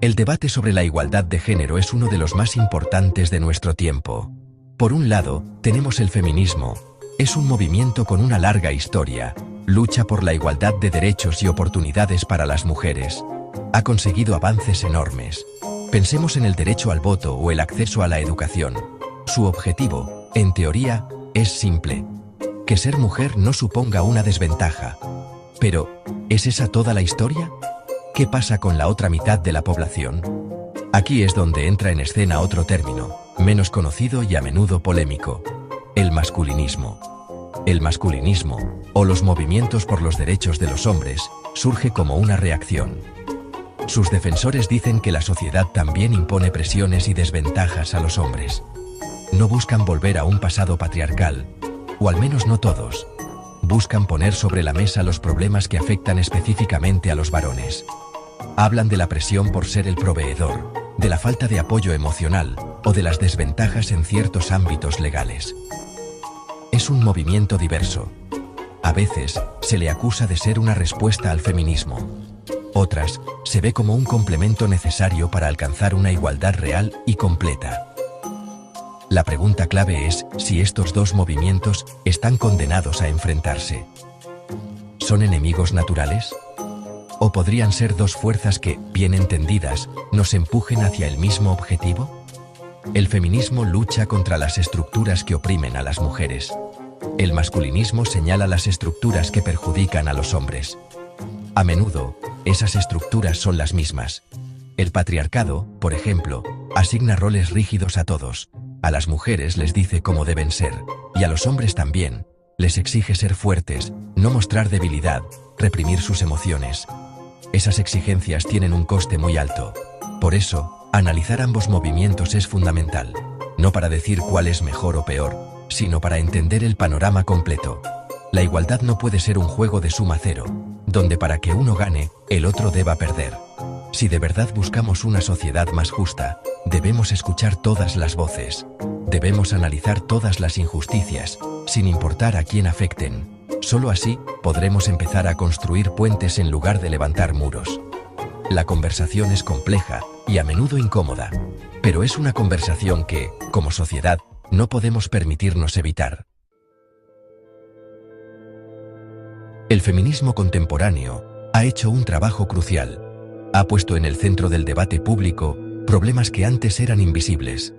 El debate sobre la igualdad de género es uno de los más importantes de nuestro tiempo. Por un lado, tenemos el feminismo. Es un movimiento con una larga historia. Lucha por la igualdad de derechos y oportunidades para las mujeres. Ha conseguido avances enormes. Pensemos en el derecho al voto o el acceso a la educación. Su objetivo, en teoría, es simple: que ser mujer no suponga una desventaja. Pero, ¿es esa toda la historia? ¿Qué pasa con la otra mitad de la población? Aquí es donde entra en escena otro término, menos conocido y a menudo polémico: el masculinismo. El masculinismo, o los movimientos por los derechos de los hombres, surge como una reacción. Sus defensores dicen que la sociedad también impone presiones y desventajas a los hombres. No buscan volver a un pasado patriarcal, o al menos no todos. Buscan poner sobre la mesa los problemas que afectan específicamente a los varones. Hablan de la presión por ser el proveedor, de la falta de apoyo emocional o de las desventajas en ciertos ámbitos legales. Es un movimiento diverso. A veces se le acusa de ser una respuesta al feminismo. Otras se ve como un complemento necesario para alcanzar una igualdad real y completa. La pregunta clave es si estos dos movimientos están condenados a enfrentarse. ¿Son enemigos naturales? ¿O podrían ser dos fuerzas que, bien entendidas, nos empujen hacia el mismo objetivo? El feminismo lucha contra las estructuras que oprimen a las mujeres. El masculinismo señala las estructuras que perjudican a los hombres. A menudo, esas estructuras son las mismas. El patriarcado, por ejemplo, asigna roles rígidos a todos. A las mujeres les dice cómo deben ser, y a los hombres también. Les exige ser fuertes, no mostrar debilidad, reprimir sus emociones. Esas exigencias tienen un coste muy alto. Por eso, analizar ambos movimientos es fundamental. No para decir cuál es mejor o peor, sino para entender el panorama completo. La igualdad no puede ser un juego de suma cero, donde para que uno gane, el otro deba perder. Si de verdad buscamos una sociedad más justa, debemos escuchar todas las voces. Debemos analizar todas las injusticias, sin importar a quién afecten. Solo así podremos empezar a construir puentes en lugar de levantar muros. La conversación es compleja y a menudo incómoda, pero es una conversación que, como sociedad, no podemos permitirnos evitar. El feminismo contemporáneo ha hecho un trabajo crucial. Ha puesto en el centro del debate público problemas que antes eran invisibles.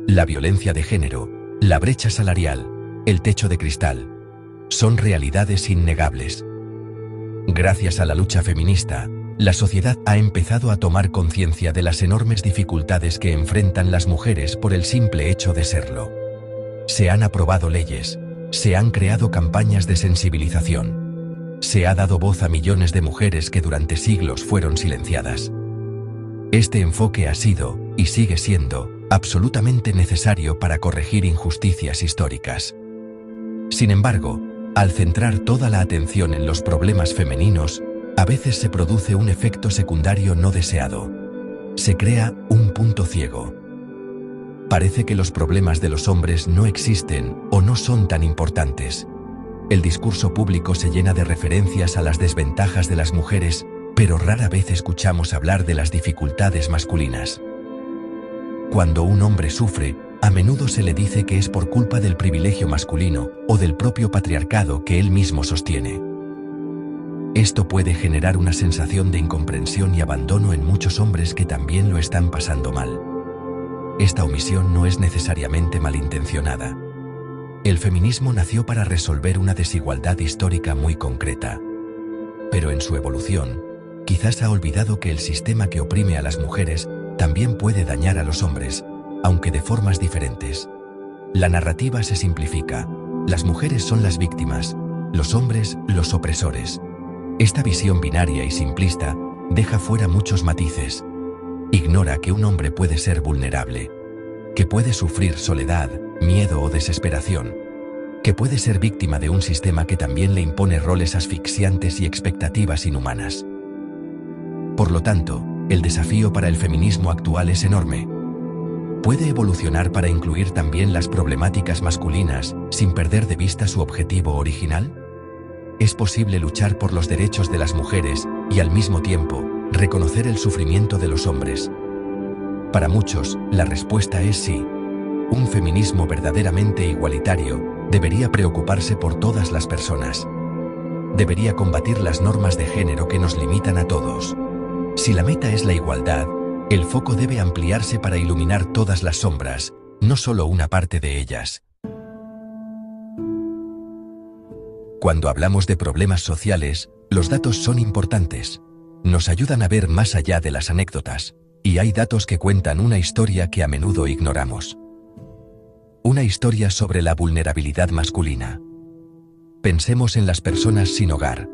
La violencia de género, la brecha salarial, el techo de cristal. Son realidades innegables. Gracias a la lucha feminista, la sociedad ha empezado a tomar conciencia de las enormes dificultades que enfrentan las mujeres por el simple hecho de serlo. Se han aprobado leyes, se han creado campañas de sensibilización. Se ha dado voz a millones de mujeres que durante siglos fueron silenciadas. Este enfoque ha sido, y sigue siendo, absolutamente necesario para corregir injusticias históricas. Sin embargo, al centrar toda la atención en los problemas femeninos, a veces se produce un efecto secundario no deseado. Se crea un punto ciego. Parece que los problemas de los hombres no existen o no son tan importantes. El discurso público se llena de referencias a las desventajas de las mujeres, pero rara vez escuchamos hablar de las dificultades masculinas. Cuando un hombre sufre, a menudo se le dice que es por culpa del privilegio masculino o del propio patriarcado que él mismo sostiene. Esto puede generar una sensación de incomprensión y abandono en muchos hombres que también lo están pasando mal. Esta omisión no es necesariamente malintencionada. El feminismo nació para resolver una desigualdad histórica muy concreta. Pero en su evolución, quizás ha olvidado que el sistema que oprime a las mujeres también puede dañar a los hombres, aunque de formas diferentes. La narrativa se simplifica. Las mujeres son las víctimas, los hombres los opresores. Esta visión binaria y simplista deja fuera muchos matices. Ignora que un hombre puede ser vulnerable, que puede sufrir soledad, miedo o desesperación, que puede ser víctima de un sistema que también le impone roles asfixiantes y expectativas inhumanas. Por lo tanto, el desafío para el feminismo actual es enorme. ¿Puede evolucionar para incluir también las problemáticas masculinas sin perder de vista su objetivo original? ¿Es posible luchar por los derechos de las mujeres y al mismo tiempo reconocer el sufrimiento de los hombres. Para muchos, la respuesta es sí. Un feminismo verdaderamente igualitario debería preocuparse por todas las personas. Debería combatir las normas de género que nos limitan a todos. Si la meta es la igualdad, el foco debe ampliarse para iluminar todas las sombras, no solo una parte de ellas. Cuando hablamos de problemas sociales, los datos son importantes. Nos ayudan a ver más allá de las anécdotas, y hay datos que cuentan una historia que a menudo ignoramos. Una historia sobre la vulnerabilidad masculina. Pensemos en las personas sin hogar.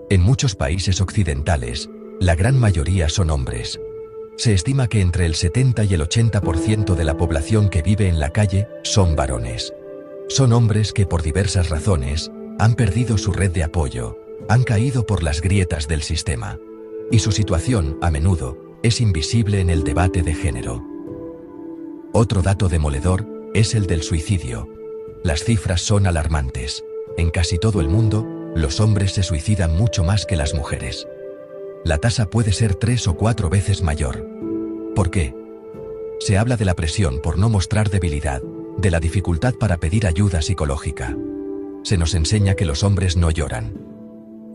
En muchos países occidentales, la gran mayoría son hombres. Se estima que entre el 70 y el 80% de la población que vive en la calle son varones. Son hombres que por diversas razones han perdido su red de apoyo, han caído por las grietas del sistema. Y su situación, a menudo, es invisible en el debate de género. Otro dato demoledor es el del suicidio. Las cifras son alarmantes. En casi todo el mundo, los hombres se suicidan mucho más que las mujeres. La tasa puede ser 3 o 4 veces mayor. ¿Por qué? Se habla de la presión por no mostrar debilidad, de la dificultad para pedir ayuda psicológica. Se nos enseña que los hombres no lloran.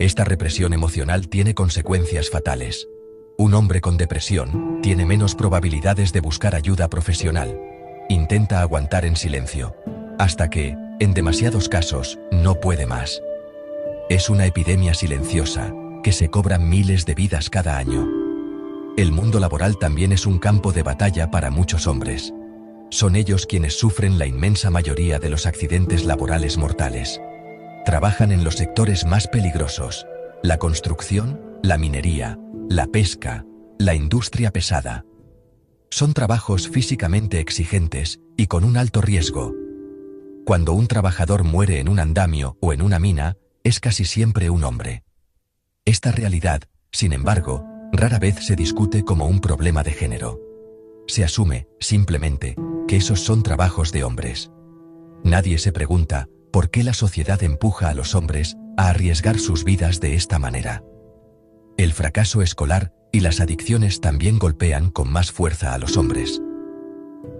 Esta represión emocional tiene consecuencias fatales. Un hombre con depresión tiene menos probabilidades de buscar ayuda profesional. Intenta aguantar en silencio, hasta que, en demasiados casos, no puede más. Es una epidemia silenciosa, que se cobran miles de vidas cada año. El mundo laboral también es un campo de batalla para muchos hombres. Son ellos quienes sufren la inmensa mayoría de los accidentes laborales mortales. Trabajan en los sectores más peligrosos: la construcción, la minería, la pesca, la industria pesada. Son trabajos físicamente exigentes y con un alto riesgo. Cuando un trabajador muere en un andamio o en una mina, es casi siempre un hombre. Esta realidad, sin embargo, rara vez se discute como un problema de género. Se asume, simplemente, que esos son trabajos de hombres. Nadie se pregunta por qué la sociedad empuja a los hombres a arriesgar sus vidas de esta manera. El fracaso escolar y las adicciones también golpean con más fuerza a los hombres.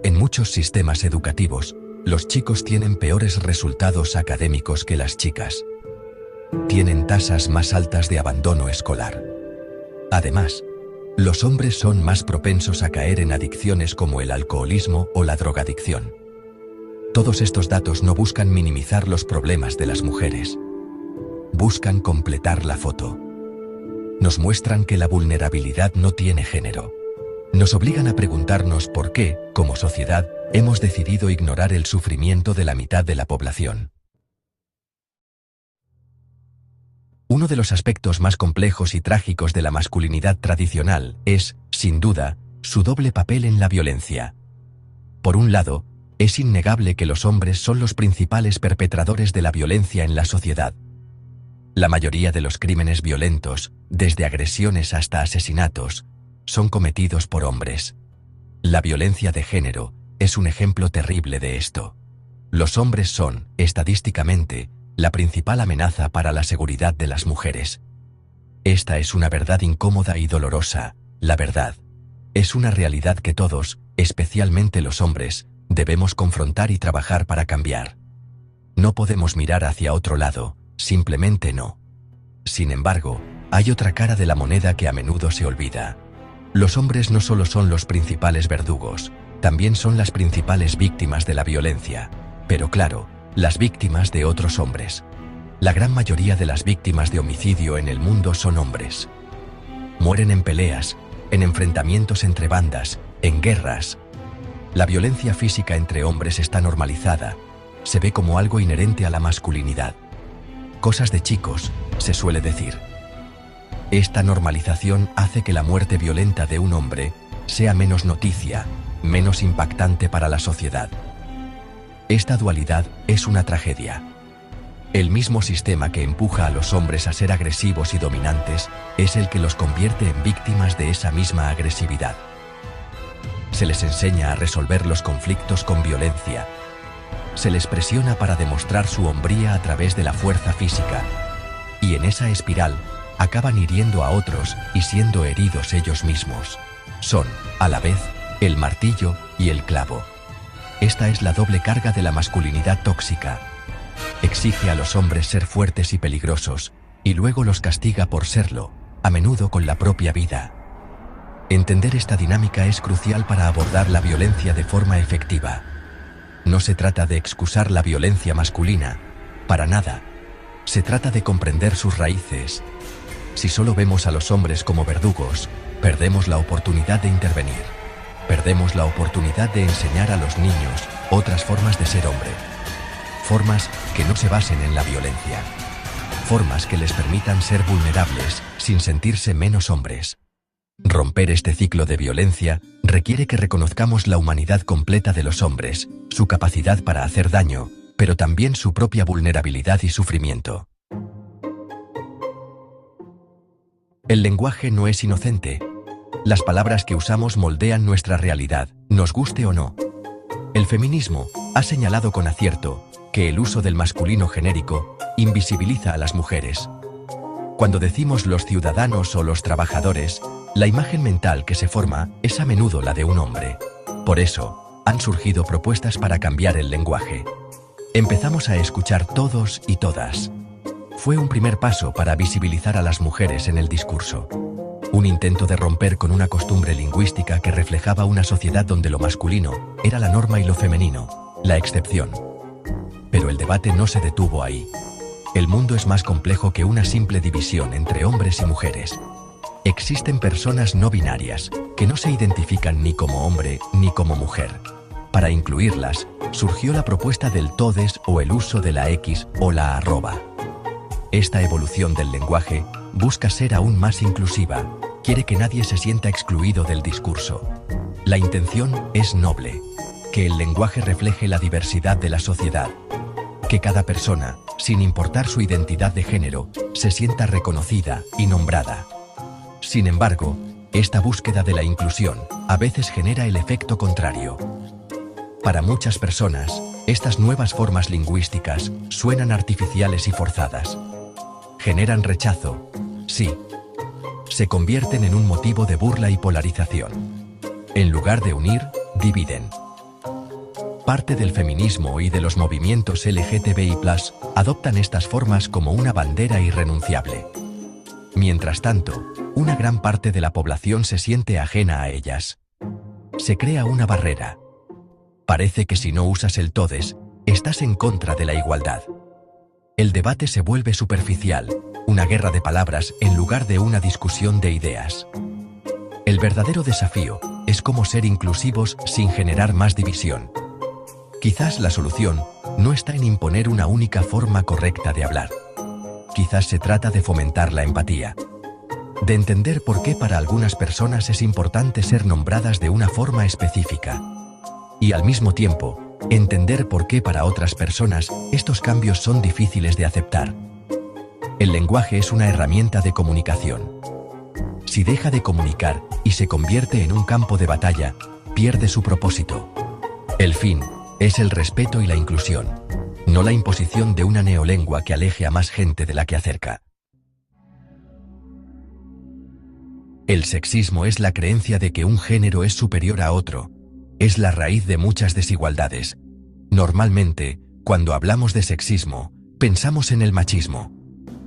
En muchos sistemas educativos, los chicos tienen peores resultados académicos que las chicas. Tienen tasas más altas de abandono escolar. Además, los hombres son más propensos a caer en adicciones como el alcoholismo o la drogadicción. Todos estos datos no buscan minimizar los problemas de las mujeres. Buscan completar la foto. Nos muestran que la vulnerabilidad no tiene género. Nos obligan a preguntarnos por qué, como sociedad, hemos decidido ignorar el sufrimiento de la mitad de la población. Uno de los aspectos más complejos y trágicos de la masculinidad tradicional es, sin duda, su doble papel en la violencia. Por un lado, es innegable que los hombres son los principales perpetradores de la violencia en la sociedad. La mayoría de los crímenes violentos, desde agresiones hasta asesinatos, son cometidos por hombres. La violencia de género es un ejemplo terrible de esto. Los hombres son, estadísticamente, la principal amenaza para la seguridad de las mujeres. Esta es una verdad incómoda y dolorosa, la verdad. Es una realidad que todos, especialmente los hombres, debemos confrontar y trabajar para cambiar. No podemos mirar hacia otro lado, simplemente no. Sin embargo, hay otra cara de la moneda que a menudo se olvida. Los hombres no solo son los principales verdugos, también son las principales víctimas de la violencia, pero claro, las víctimas de otros hombres. La gran mayoría de las víctimas de homicidio en el mundo son hombres. Mueren en peleas, en enfrentamientos entre bandas, en guerras. La violencia física entre hombres está normalizada, se ve como algo inherente a la masculinidad. Cosas de chicos, se suele decir. Esta normalización hace que la muerte violenta de un hombre sea menos noticia, menos impactante para la sociedad. Esta dualidad es una tragedia. El mismo sistema que empuja a los hombres a ser agresivos y dominantes es el que los convierte en víctimas de esa misma agresividad. Se les enseña a resolver los conflictos con violencia. Se les presiona para demostrar su hombría a través de la fuerza física. Y en esa espiral, acaban hiriendo a otros y siendo heridos ellos mismos. Son, a la vez, el martillo y el clavo. Esta es la doble carga de la masculinidad tóxica. Exige a los hombres ser fuertes y peligrosos, y luego los castiga por serlo, a menudo con la propia vida. Entender esta dinámica es crucial para abordar la violencia de forma efectiva. No se trata de excusar la violencia masculina, para nada. Se trata de comprender sus raíces. Si solo vemos a los hombres como verdugos, perdemos la oportunidad de intervenir. Perdemos la oportunidad de enseñar a los niños otras formas de ser hombre. Formas que no se basen en la violencia. Formas que les permitan ser vulnerables sin sentirse menos hombres. Romper este ciclo de violencia requiere que reconozcamos la humanidad completa de los hombres, su capacidad para hacer daño, pero también su propia vulnerabilidad y sufrimiento. El lenguaje no es inocente. Las palabras que usamos moldean nuestra realidad, nos guste o no. El feminismo ha señalado con acierto que el uso del masculino genérico invisibiliza a las mujeres. Cuando decimos los ciudadanos o los trabajadores, la imagen mental que se forma es a menudo la de un hombre. Por eso, han surgido propuestas para cambiar el lenguaje. Empezamos a escuchar todos y todas. Fue un primer paso para visibilizar a las mujeres en el discurso. Un intento de romper con una costumbre lingüística que reflejaba una sociedad donde lo masculino era la norma y lo femenino, la excepción. Pero el debate no se detuvo ahí. El mundo es más complejo que una simple división entre hombres y mujeres. Existen personas no binarias que no se identifican ni como hombre ni como mujer. Para incluirlas, surgió la propuesta del todes o el uso de la X o la arroba. Esta evolución del lenguaje busca ser aún más inclusiva, quiere que nadie se sienta excluido del discurso. La intención es noble, que el lenguaje refleje la diversidad de la sociedad, que cada persona, sin importar su identidad de género, se sienta reconocida y nombrada. Sin embargo, esta búsqueda de la inclusión a veces genera el efecto contrario. Para muchas personas, estas nuevas formas lingüísticas suenan artificiales y forzadas. Generan rechazo, sí. Se convierten en un motivo de burla y polarización. En lugar de unir, dividen. Parte del feminismo y de los movimientos LGTBI+, adoptan estas formas como una bandera irrenunciable. Mientras tanto, una gran parte de la población se siente ajena a ellas. Se crea una barrera. Parece que si no usas el todes, estás en contra de la igualdad. El debate se vuelve superficial, una guerra de palabras en lugar de una discusión de ideas. El verdadero desafío es cómo ser inclusivos sin generar más división. Quizás la solución no está en imponer una única forma correcta de hablar. Quizás se trata de fomentar la empatía. De entender por qué para algunas personas es importante ser nombradas de una forma específica. Y al mismo tiempo, entender por qué para otras personas estos cambios son difíciles de aceptar. El lenguaje es una herramienta de comunicación. Si deja de comunicar y se convierte en un campo de batalla, pierde su propósito. El fin es el respeto y la inclusión, no la imposición de una neolengua que aleje a más gente de la que acerca. El sexismo es la creencia de que un género es superior a otro. Es la raíz de muchas desigualdades. Normalmente, cuando hablamos de sexismo, pensamos en el machismo.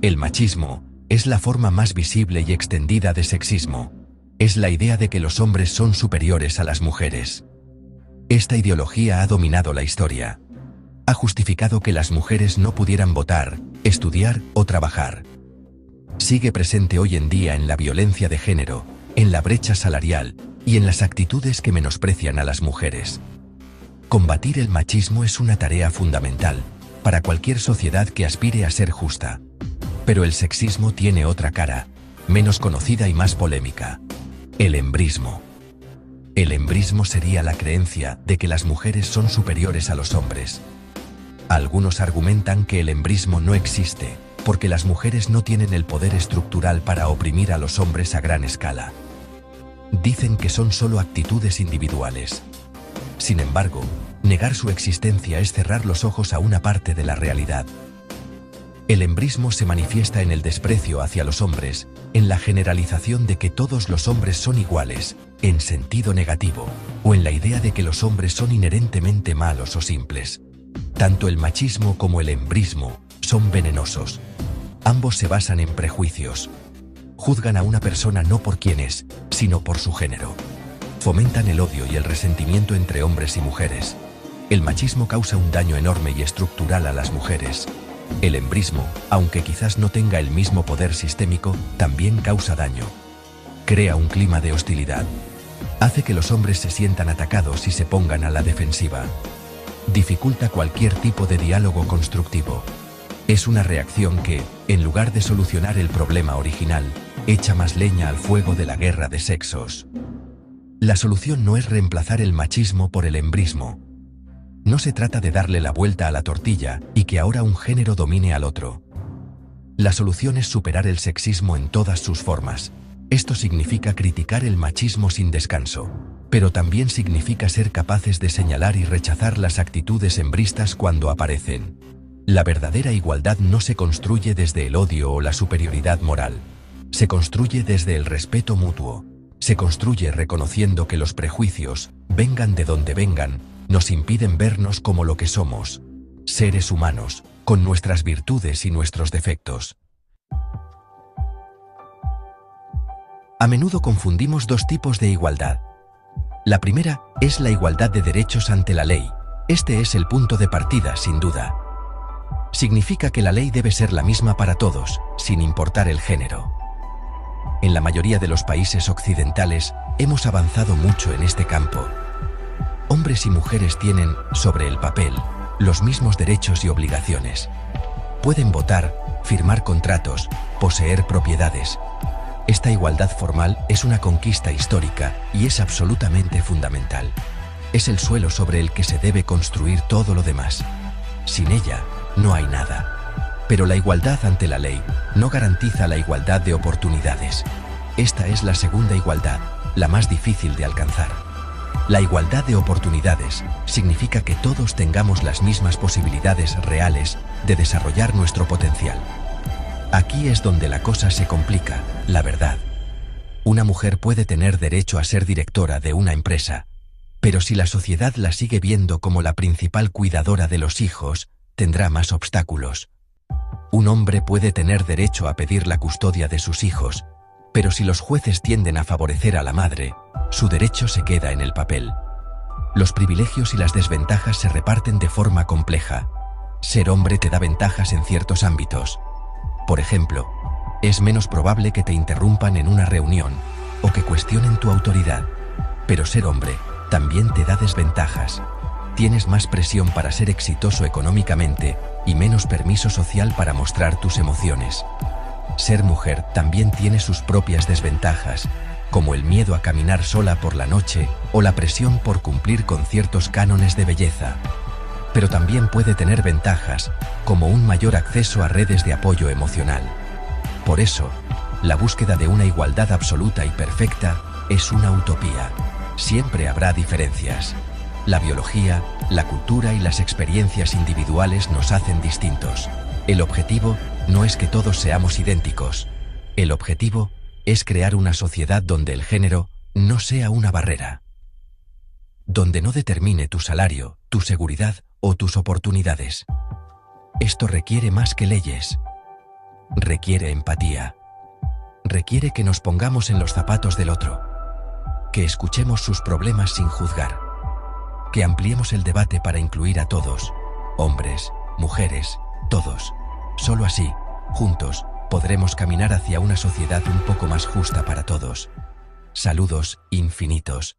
El machismo es la forma más visible y extendida de sexismo. Es la idea de que los hombres son superiores a las mujeres. Esta ideología ha dominado la historia. Ha justificado que las mujeres no pudieran votar, estudiar o trabajar. Sigue presente hoy en día en la violencia de género, en la brecha salarial y en las actitudes que menosprecian a las mujeres. Combatir el machismo es una tarea fundamental para cualquier sociedad que aspire a ser justa. Pero el sexismo tiene otra cara, menos conocida y más polémica: el embrismo. El embrismo sería la creencia de que las mujeres son superiores a los hombres. Algunos argumentan que el embrismo no existe, porque las mujeres no tienen el poder estructural para oprimir a los hombres a gran escala. Dicen que son solo actitudes individuales. Sin embargo, negar su existencia es cerrar los ojos a una parte de la realidad. El embrismo se manifiesta en el desprecio hacia los hombres, en la generalización de que todos los hombres son iguales, en sentido negativo, o en la idea de que los hombres son inherentemente malos o simples. Tanto el machismo como el embrismo son venenosos. Ambos se basan en prejuicios. Juzgan a una persona no por quién es, sino por su género. Fomentan el odio y el resentimiento entre hombres y mujeres. El machismo causa un daño enorme y estructural a las mujeres. El embrismo, aunque quizás no tenga el mismo poder sistémico, también causa daño. Crea un clima de hostilidad. Hace que los hombres se sientan atacados y se pongan a la defensiva. Dificulta cualquier tipo de diálogo constructivo. Es una reacción que, en lugar de solucionar el problema original, echa más leña al fuego de la guerra de sexos. La solución no es reemplazar el machismo por el embrismo. No se trata de darle la vuelta a la tortilla y que ahora un género domine al otro. La solución es superar el sexismo en todas sus formas. Esto significa criticar el machismo sin descanso, pero también significa ser capaces de señalar y rechazar las actitudes embristas cuando aparecen. La verdadera igualdad no se construye desde el odio o la superioridad moral. Se construye desde el respeto mutuo. Se construye reconociendo que los prejuicios, vengan de donde vengan, nos impiden vernos como lo que somos, seres humanos, con nuestras virtudes y nuestros defectos. A menudo confundimos dos tipos de igualdad. La primera es la igualdad de derechos ante la ley. Este es el punto de partida, sin duda. Significa que la ley debe ser la misma para todos, sin importar el género. En la mayoría de los países occidentales, hemos avanzado mucho en este campo. Hombres y mujeres tienen, sobre el papel, los mismos derechos y obligaciones. Pueden votar, firmar contratos, poseer propiedades. Esta igualdad formal es una conquista histórica y es absolutamente fundamental. Es el suelo sobre el que se debe construir todo lo demás. Sin ella, no hay nada. Pero la igualdad ante la ley no garantiza la igualdad de oportunidades. Esta es la segunda igualdad, la más difícil de alcanzar. La igualdad de oportunidades significa que todos tengamos las mismas posibilidades reales de desarrollar nuestro potencial. Aquí es donde la cosa se complica, la verdad. Una mujer puede tener derecho a ser directora de una empresa, pero si la sociedad la sigue viendo como la principal cuidadora de los hijos, tendrá más obstáculos. Un hombre puede tener derecho a pedir la custodia de sus hijos, pero si los jueces tienden a favorecer a la madre, su derecho se queda en el papel. Los privilegios y las desventajas se reparten de forma compleja. Ser hombre te da ventajas en ciertos ámbitos. Por ejemplo, es menos probable que te interrumpan en una reunión o que cuestionen tu autoridad. Pero ser hombre también te da desventajas. Tienes más presión para ser exitoso económicamente y menos permiso social para mostrar tus emociones. Ser mujer también tiene sus propias desventajas, como el miedo a caminar sola por la noche o la presión por cumplir con ciertos cánones de belleza. Pero también puede tener ventajas, como un mayor acceso a redes de apoyo emocional. Por eso, la búsqueda de una igualdad absoluta y perfecta es una utopía. Siempre habrá diferencias. La biología, la cultura y las experiencias individuales nos hacen distintos. El objetivo no es que todos seamos idénticos. El objetivo es crear una sociedad donde el género no sea una barrera. Donde no determine tu salario, tu seguridad o tus oportunidades. Esto requiere más que leyes. Requiere empatía. Requiere que nos pongamos en los zapatos del otro. Que escuchemos sus problemas sin juzgar. Que ampliemos el debate para incluir a todos, hombres, mujeres, todos. Solo así, juntos, podremos caminar hacia una sociedad un poco más justa para todos. Saludos infinitos.